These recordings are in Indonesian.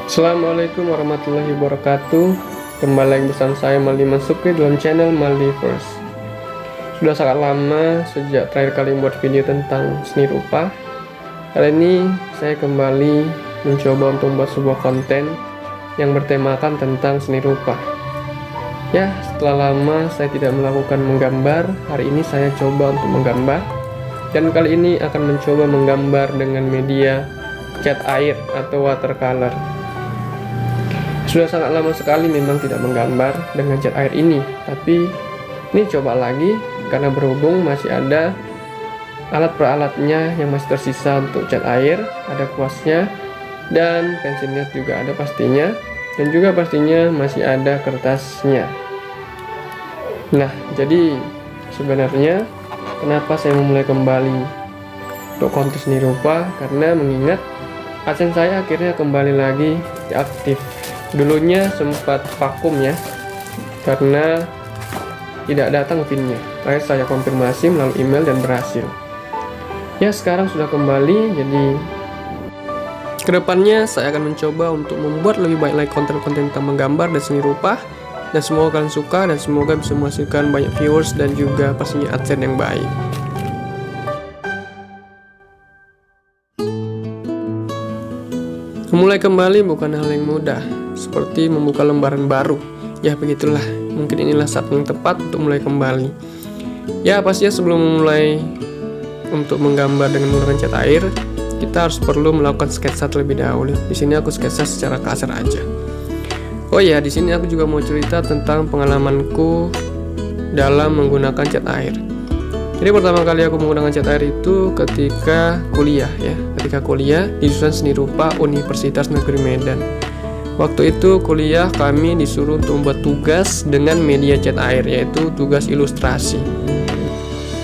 Assalamualaikum warahmatullahi wabarakatuh. Kembali lagi bersama saya Maldi Mansuki dalam channel Maldiverse. Sudah sangat lama sejak terakhir kali membuat video tentang seni rupa. Kali ini saya kembali mencoba untuk membuat sebuah konten yang bertemakan tentang seni rupa. Ya, setelah lama saya tidak melakukan menggambar, hari ini saya coba untuk menggambar. Dan kali ini akan mencoba menggambar dengan media cat air atau watercolor. Sudah sangat lama sekali memang tidak menggambar dengan cat air ini, tapi ini coba lagi karena berhubung masih ada alat peralatnya yang masih tersisa untuk cat air, ada kuasnya dan pensilnya juga ada pastinya, dan juga pastinya masih ada kertasnya. Nah, jadi sebenarnya kenapa saya memulai kembali untuk konten seni rupa, karena mengingat AdSense saya akhirnya kembali lagi aktif. Dulunya sempat vakum ya, karena tidak datang pinnya. Terakhir saya konfirmasi melalui email dan berhasil. Ya, sekarang sudah kembali, jadi kedepannya saya akan mencoba untuk membuat lebih baik lagi konten-konten tentang menggambar dan seni rupa. Dan semoga kalian suka dan semoga bisa menghasilkan banyak viewers dan juga pastinya AdSense yang baik. Memulai kembali bukan hal yang mudah, seperti membuka lembaran baru. Ya begitulah, mungkin inilah saat yang tepat untuk mulai kembali. Ya pastinya sebelum memulai untuk menggambar dengan menggunakan cat air, kita harus perlu melakukan sketsa terlebih dahulu. Di sini aku sketsa secara kasar aja. Oh ya, di sini aku juga mau cerita tentang pengalamanku dalam menggunakan cat air. Jadi pertama kali aku menggunakan cat air itu ketika kuliah ya, ketika kuliah di jurusan seni rupa Universitas Negeri Medan. Waktu itu kuliah kami disuruh untuk membuat tugas dengan media cat air, yaitu tugas ilustrasi.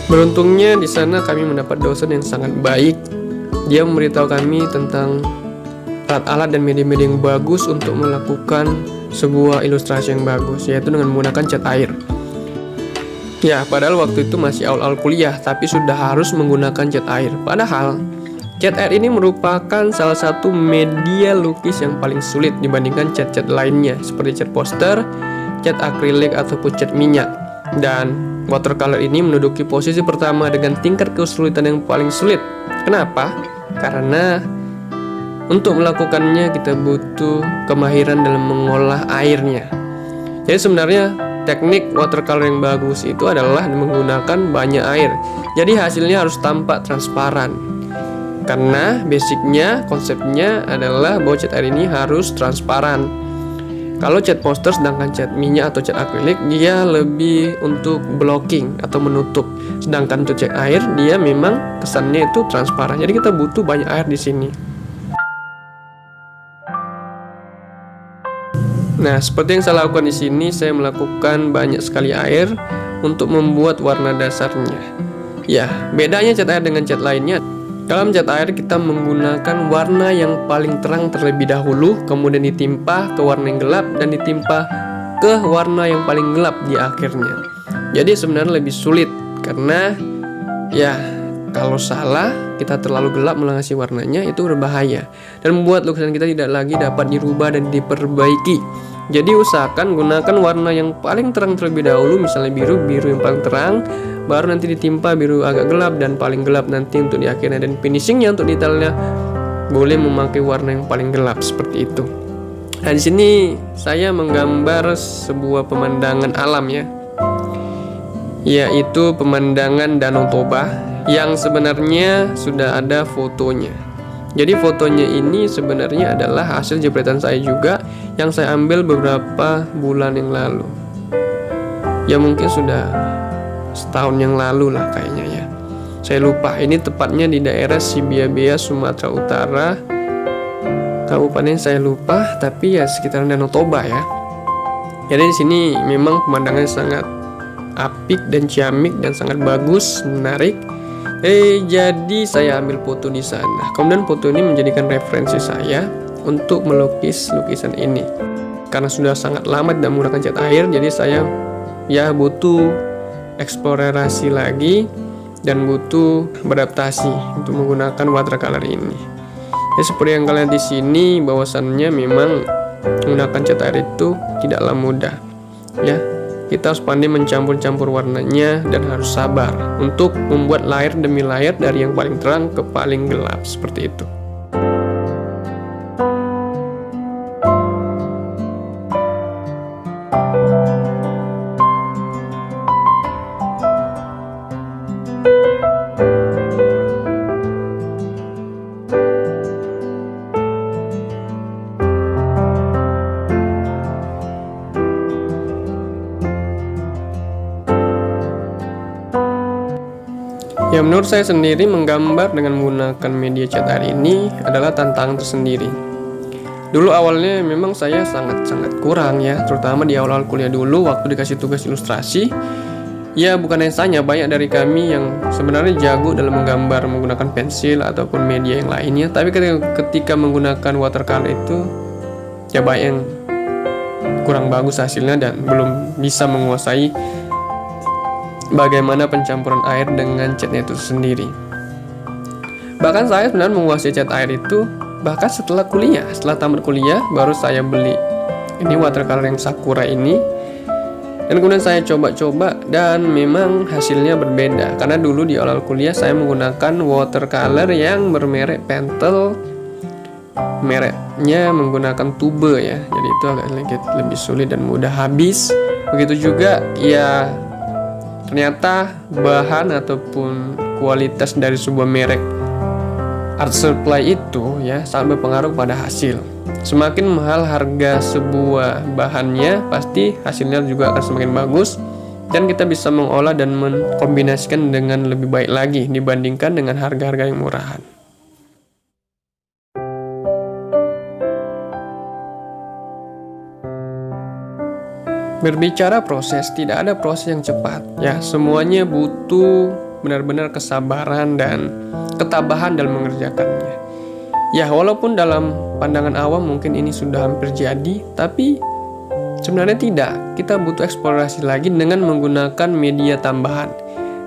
Beruntungnya di sana kami mendapat dosen yang sangat baik. Dia memberitahu kami tentang alat-alat dan media-media yang bagus untuk melakukan sebuah ilustrasi yang bagus, yaitu dengan menggunakan cat air. Ya, padahal waktu itu masih awal-awal kuliah, tapi sudah harus menggunakan cat air. Padahal cat air ini merupakan salah satu media lukis yang paling sulit dibandingkan cat-cat lainnya, seperti cat poster, cat akrilik, ataupun cat minyak. Dan watercolor ini menduduki posisi pertama dengan tingkat kesulitan yang paling sulit. Kenapa? Karena untuk melakukannya kita butuh kemahiran dalam mengolah airnya. Jadi sebenarnya teknik watercolor yang bagus itu adalah menggunakan banyak air. Jadi hasilnya harus tampak transparan. Karena basicnya, konsepnya adalah bahwa cat air ini harus transparan. Kalau cat poster sedangkan cat minyak atau cat akrilik dia lebih untuk blocking atau menutup. Sedangkan untuk cat air dia memang kesannya itu transparan. Jadi kita butuh banyak air di sini. Nah, seperti yang saya lakukan di sini, saya melakukan banyak sekali air untuk membuat warna dasarnya. Ya, bedanya cat air dengan cat lainnya. Dalam cat air kita menggunakan warna yang paling terang terlebih dahulu, kemudian ditimpa ke warna yang gelap dan ditimpa ke warna yang paling gelap di akhirnya. Jadi sebenarnya lebih sulit karena ya kalau salah kita terlalu gelap melengasi warnanya itu berbahaya dan membuat lukisan kita tidak lagi dapat dirubah dan diperbaiki. Jadi usahakan gunakan warna yang paling terang terlebih dahulu, misalnya biru yang paling terang, baru nanti ditimpa biru agak gelap dan paling gelap nanti untuk di akhirnya, dan finishingnya untuk detailnya boleh memakai warna yang paling gelap seperti itu. Nah, di sini saya menggambar sebuah pemandangan alam ya, yaitu pemandangan Danau Toba yang sebenarnya sudah ada fotonya. Jadi fotonya ini sebenarnya adalah hasil jepretan saya juga yang saya ambil beberapa bulan yang lalu. Ya mungkin sudah setahun yang lalu lah kayaknya ya. Saya lupa, ini tepatnya di daerah Sibiabea, Sumatera Utara. Kabupaten saya lupa, tapi ya sekitaran Danau Toba ya. Jadi di sini memang pemandangannya sangat apik dan ciamik dan sangat bagus, menarik. Jadi saya ambil foto di sana. Kemudian foto ini menjadikan referensi saya untuk melukis lukisan ini. Karena sudah sangat lama tidak menggunakan cat air, jadi saya ya butuh eksplorasi lagi dan butuh beradaptasi untuk menggunakan watercolor ini. Ya seperti yang kalian di sini, bahwasannya memang menggunakan cat air itu tidaklah mudah. Ya, kita harus pandai mencampur-campur warnanya dan harus sabar untuk membuat layer demi layer dari yang paling terang ke paling gelap seperti itu. Ya, menurut saya sendiri menggambar dengan menggunakan media cat air ini adalah tantangan tersendiri. Dulu awalnya memang saya sangat-sangat kurang ya, terutama di awal-awal kuliah dulu waktu dikasih tugas ilustrasi. Ya, bukan hanya saya, banyak dari kami yang sebenarnya jago dalam menggambar menggunakan pensil ataupun media yang lainnya, tapi ketika menggunakan watercolor itu ya banyak yang kurang bagus hasilnya dan belum bisa menguasai bagaimana pencampuran air dengan catnya itu sendiri. Bahkan saya sebenarnya menguasai cat air itu bahkan setelah kuliah. Setelah tamat kuliah baru saya beli ini watercolor yang Sakura ini, dan kemudian saya coba-coba dan memang hasilnya berbeda. Karena dulu di awal kuliah saya menggunakan watercolor yang bermerek Pentel, mereknya menggunakan tube ya, jadi itu agak lebih sulit dan mudah habis. Begitu juga ya, ternyata bahan ataupun kualitas dari sebuah merek art supply itu ya sangat berpengaruh pada hasil. Semakin mahal harga sebuah bahannya, pasti hasilnya juga akan semakin bagus dan kita bisa mengolah dan mengkombinasikan dengan lebih baik lagi dibandingkan dengan harga-harga yang murahan. Berbicara proses, tidak ada proses yang cepat ya, semuanya butuh benar-benar kesabaran dan ketabahan dalam mengerjakannya. Ya, walaupun dalam pandangan awam mungkin ini sudah hampir jadi, tapi sebenarnya tidak. Kita butuh eksplorasi lagi dengan menggunakan media tambahan.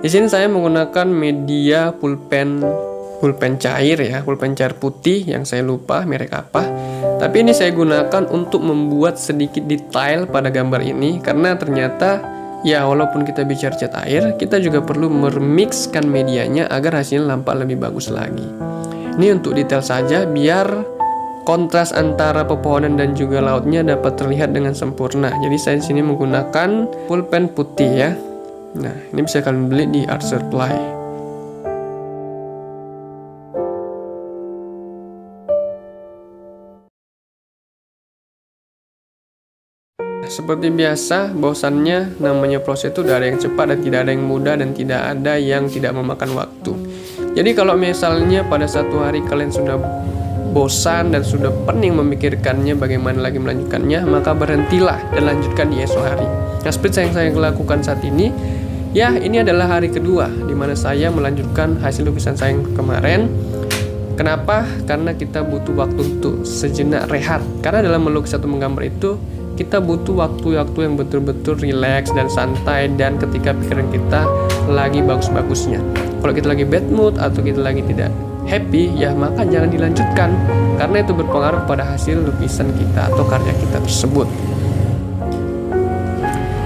Di sini saya menggunakan media pulpen cair ya, pulpen cair putih yang saya lupa merek apa. Tapi ini saya gunakan untuk membuat sedikit detail pada gambar ini, karena ternyata ya walaupun kita bicara cat air, kita juga perlu meremixkan medianya agar hasilnya nampak lebih bagus lagi. Ini untuk detail saja biar kontras antara pepohonan dan juga lautnya dapat terlihat dengan sempurna. Jadi saya di sini menggunakan pulpen putih ya. Nah, ini bisa kalian beli di art supply. Seperti biasa, bahwasannya namanya proses itu tidak ada yang cepat dan tidak ada yang mudah dan tidak ada yang tidak memakan waktu. Jadi kalau misalnya pada satu hari kalian sudah bosan dan sudah pening memikirkannya bagaimana lagi melanjutkannya, maka berhentilah dan lanjutkan di esok hari. Nah, seperti yang saya lakukan saat ini, ya ini adalah hari kedua di mana saya melanjutkan hasil lukisan saya yang kemarin. Kenapa? Karena kita butuh waktu untuk sejenak rehat. Karena dalam melukis atau menggambar itu kita butuh waktu-waktu yang betul-betul rileks dan santai, dan ketika pikiran kita lagi bagus-bagusnya. Kalau kita lagi bad mood atau kita lagi tidak happy, ya maka jangan dilanjutkan, karena itu berpengaruh pada hasil lukisan kita atau karya kita tersebut.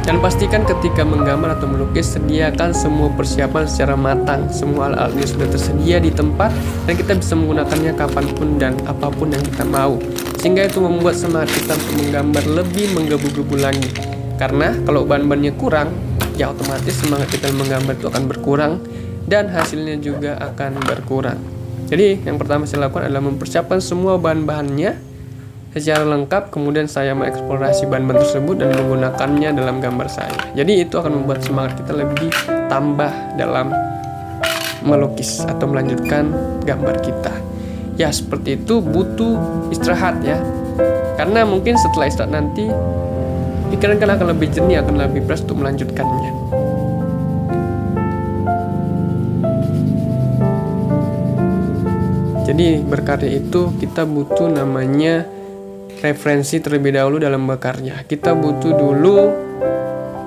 Dan pastikan ketika menggambar atau melukis, sediakan semua persiapan secara matang. Semua alat-alatnya sudah tersedia di tempat dan kita bisa menggunakannya kapanpun dan apapun yang kita mau. Sehingga itu membuat semangat kita untuk menggambar lebih menggebu-gebu lagi. Karena kalau bahan-bahannya kurang, ya otomatis semangat kita menggambar itu akan berkurang dan hasilnya juga akan berkurang. Jadi yang pertama saya lakukan adalah mempersiapkan semua bahan-bahannya secara lengkap, kemudian saya mengeksplorasi bahan-bahan tersebut dan menggunakannya dalam gambar saya. Jadi itu akan membuat semangat kita lebih tambah dalam melukis atau melanjutkan gambar kita. Ya seperti itu, butuh istirahat ya. Karena mungkin setelah istirahat nanti pikiran kalian akan lebih jernih, akan lebih fresh untuk melanjutkannya. Jadi berkarya itu kita butuh namanya referensi terlebih dahulu dalam berkarya. Kita butuh dulu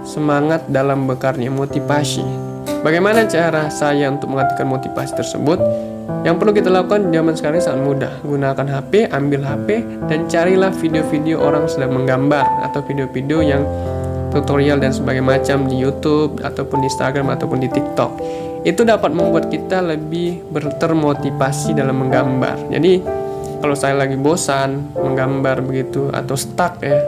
semangat dalam berkarya, motivasi. Bagaimana cara saya untuk mengatakan motivasi tersebut? Yang perlu kita lakukan zaman sekarang sangat mudah. Gunakan HP, ambil HP, dan carilah video-video orang sedang menggambar atau video-video yang tutorial dan sebagainya macam di YouTube ataupun di Instagram ataupun di TikTok. Itu dapat membuat kita lebih termotivasi dalam menggambar. Jadi kalau saya lagi bosan menggambar begitu atau stuck ya,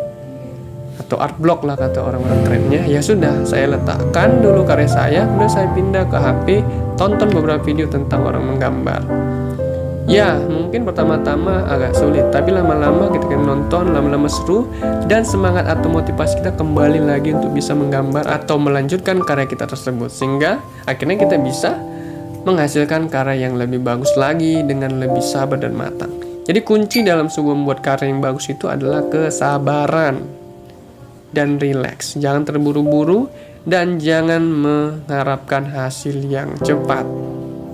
atau art block lah kata orang-orang kerennya, ya sudah, saya letakkan dulu karya saya, kemudian saya pindah ke HP, tonton beberapa video tentang orang menggambar. Ya, mungkin pertama-tama agak sulit, tapi lama-lama ketika nonton, lama-lama seru, dan semangat atau motivasi kita kembali lagi untuk bisa menggambar atau melanjutkan karya kita tersebut, sehingga akhirnya kita bisa menghasilkan karya yang lebih bagus lagi dengan lebih sabar dan matang. Jadi kunci dalam sebuah membuat karya yang bagus itu adalah kesabaran dan rileks. Jangan terburu-buru dan jangan mengharapkan hasil yang cepat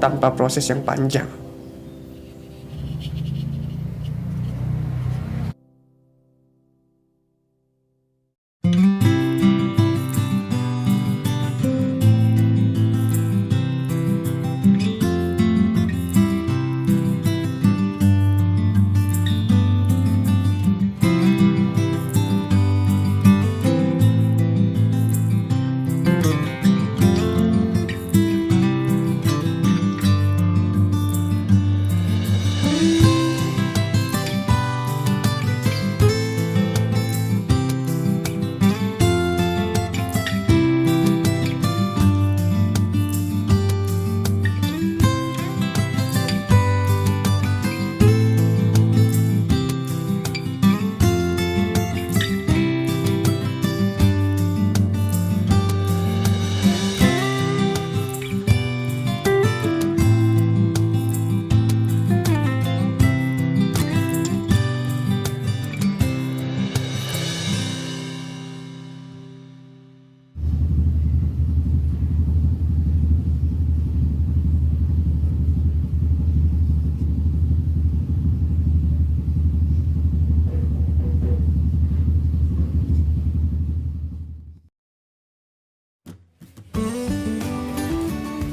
tanpa proses yang panjang.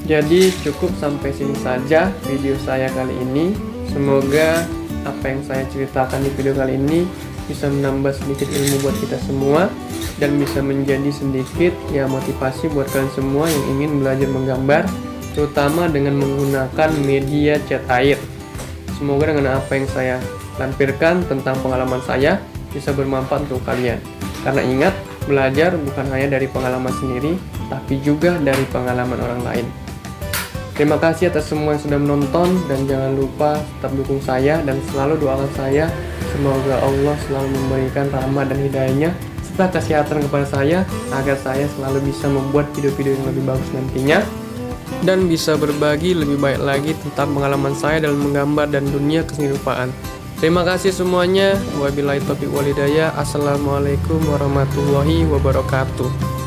Jadi cukup sampai sini saja video saya kali ini. Semoga apa yang saya ceritakan di video kali ini bisa menambah sedikit ilmu buat kita semua dan bisa menjadi sedikit ya motivasi buat kalian semua yang ingin belajar menggambar, terutama dengan menggunakan media cat air. Semoga dengan apa yang saya lampirkan tentang pengalaman saya bisa bermanfaat untuk kalian. Karena ingat, belajar bukan hanya dari pengalaman sendiri, tapi juga dari pengalaman orang lain. Terima kasih atas semua yang sudah menonton, dan jangan lupa tetap dukung saya dan selalu doakan saya. Semoga Allah selalu memberikan rahmat dan hidayahnya serta kesehatan kepada saya agar saya selalu bisa membuat video-video yang lebih bagus nantinya dan bisa berbagi lebih baik lagi tentang pengalaman saya dalam menggambar dan dunia kesenirupan. Terima kasih semuanya. Wabillahi taufiq wal hidayah. Assalamualaikum warahmatullahi wabarakatuh.